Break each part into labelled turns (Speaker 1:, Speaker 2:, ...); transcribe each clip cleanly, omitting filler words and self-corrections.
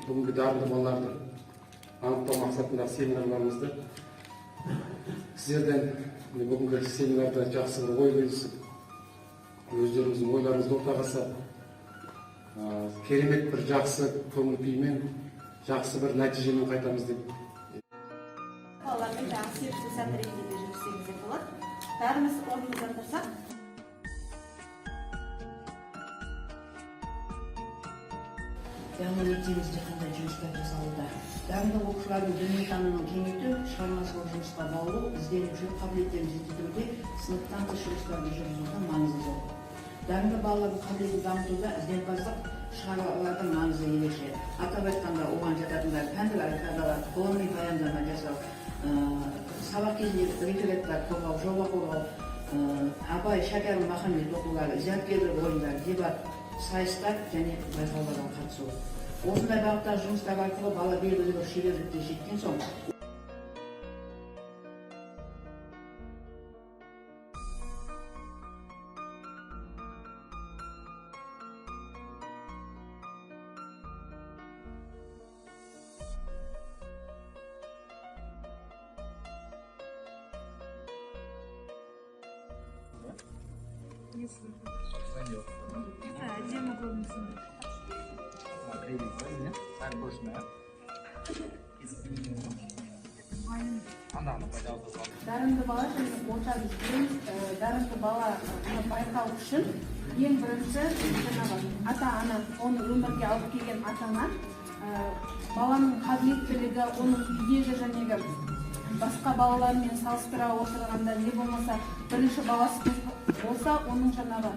Speaker 1: бүгінгі дарынды балаларды анықтау мақсатында семинарларымызды сіздерден бүгінгі семинарда жақсы бір ой бөлісіп, өздеріңіздің ойларыңызды ортаға салып, керемет бір жақсы көңіл күймен, жақсы бір нәтижемен қайтамыз деп.
Speaker 2: Балалармен жақсы серпілді сәт ретінде жүрсеңіз де болады. Бәріміз орнымыздан тұрсақ.
Speaker 3: Яғни мектебімізде қандай жұмыстар жасалуда. Дарынды оқушылардың дүниетанымын кеңейту, шығармашылық жұмысқа баулу, ізденушілік қабілеттерін жетілдіруде сыныптан тыс жұмыстарды жүргізудің маңызы зор. Дарынды балалардың қабілетін дамытуда ізденімпаздық шығармалардың маңызы ерекше. Атап айтқанда оған жататындар пәндік олимпиадалар, ғылыми баяндама жасау, сабақ кезінде рефераттар қорғау, жоба қорғау, Абай, Шәкәрім, Махамбет оқулары, зияткерлік ойындар, дебат, сайыстар және байқауларға қатысу. Осындай бағыттағы жұмыстар арқылы бала белгілі бір шеберлікке жеткен соң
Speaker 4: Отдельно клубница.
Speaker 2: Дарынды бала және орта білім, дарынды бала байқау үшін ең бірінші ата-ана, оны өмірге алып келген ата-ана, баланың қабілеттілігі, оның үйдегі жәнегі басқа балалармен салыстыра отырғанда не болмаса бірінші баласы болса, оның жаңағы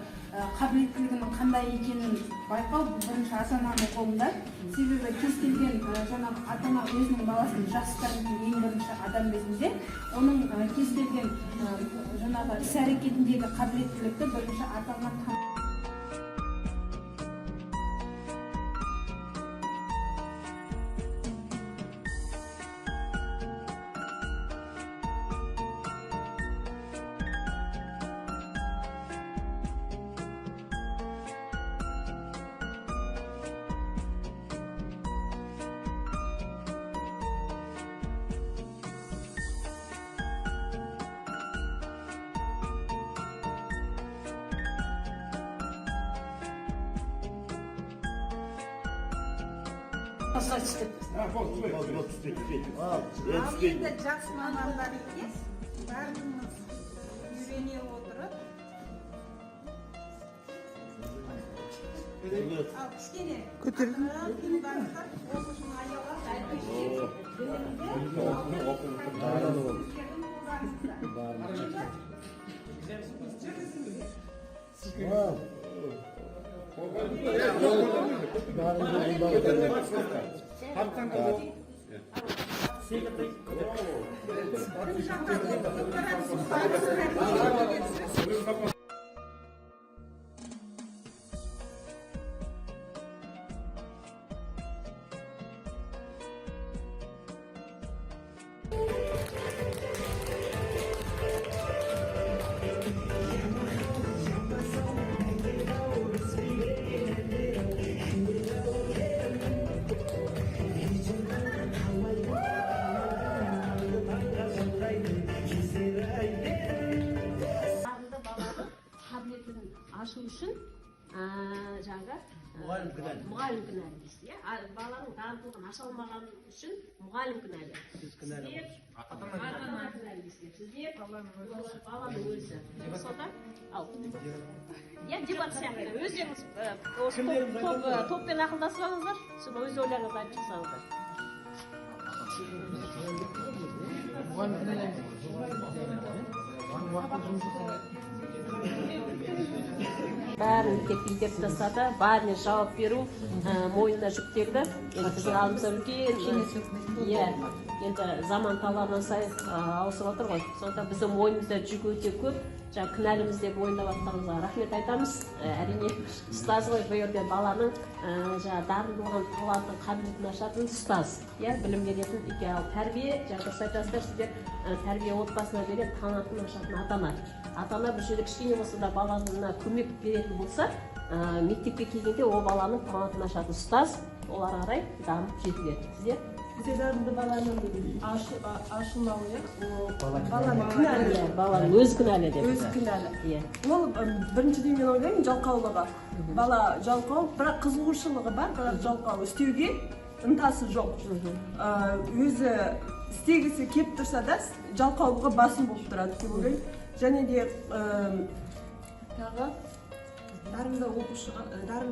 Speaker 2: қабілеттілігінің қандай екенін байқау бірінші ата-ананың қолында. Себебі кез келген жаңағы ата-ана өзінің баласын жақсы танитын ең бірінші адам ретінде, оның кез келген жаңағы іс-әрекетіндегі қабілеттілікті бірінші ата-ана
Speaker 5: Енді жақсы мамандар емес, бәріміз үйрене отырып, ал кішкене оқушының
Speaker 6: ашу үшін мұғалім кінәлі дейсіз, баланың дарындылығын аша алмағаны үшін мұғалім кінәлі. Сіздер ата-ана кінәлі дейсіздер, сіздер баланың өзі. Сонда, дебат сияқты, өздеріңіз топпен ақылдасып алыңыздар, соны өз ойларыңызды айтып шықсаңыздар. Бәрін мектеп тастады, бәріне жауап беру мойнына жүктелді. Енді біздің алдымызда үлкен, енді заман талабына сай ауысып отыр ғой. Сондықтан біздің мойнымызда жүк өте көп. Жаңа кінәліміз деп мойындап жатқаныңызға рахмет айтамыз. Әрине ұстаз ғой, бұл жерде баланың жаңа дарындылығын, талантын, қабілетін ашатын ұстаз. Білім беретін, ал тәрбие, жаңа дұрыс айтасыздар, сіздер тәрбие отбасына беретін, талантын ашатын ата-ана. Ата-ана бұл жерде кішкене болса да баласына көмек беретін болса, мектепке келгенде ол баланың талантын ашатын ұстаз, олар қарай дамып жетіледі. Сіздер?
Speaker 4: Бізде дарынды баланың ашылмауы, баланы кінәлі.
Speaker 6: Баланың өзі кінәлі деп.
Speaker 4: Өзі кінәлі.
Speaker 6: Иә.
Speaker 4: Ол біріншіден мен ойлаймын жалқаулығы. Бала жалқау, бірақ қызығушылығы бар, бірақ жалқау. Істеуге ынтасы жоқ. Өзі істегісі келіп тұрса да жалқаулығы басым болып тұрады деп ойлаймын. Және де
Speaker 7: тағы дарынды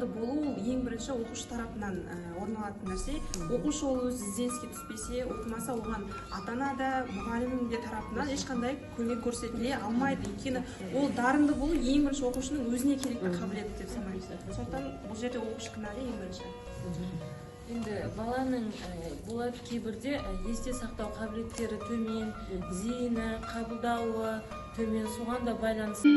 Speaker 7: болу ол ең бірінші оқушы тарапынан орын алатын нәрсе. Оқушы ол өз ізденіске түспесе, оқымаса, оған ата-ана да, мұғалімнің де тарапынан ешқандай көмек көрсетіле алмайды. Өйткені ол дарынды болу ең бірінші оқушының өзіне керекті қабілет деп санаймын. Сондықтан бұл жерде оқушы кінәлі ең бірінші.
Speaker 8: Енді баланың болады кейбірде есте сақтау қабілеттері төмен, зейіні, қабылдауы төмен, соған да байланысты.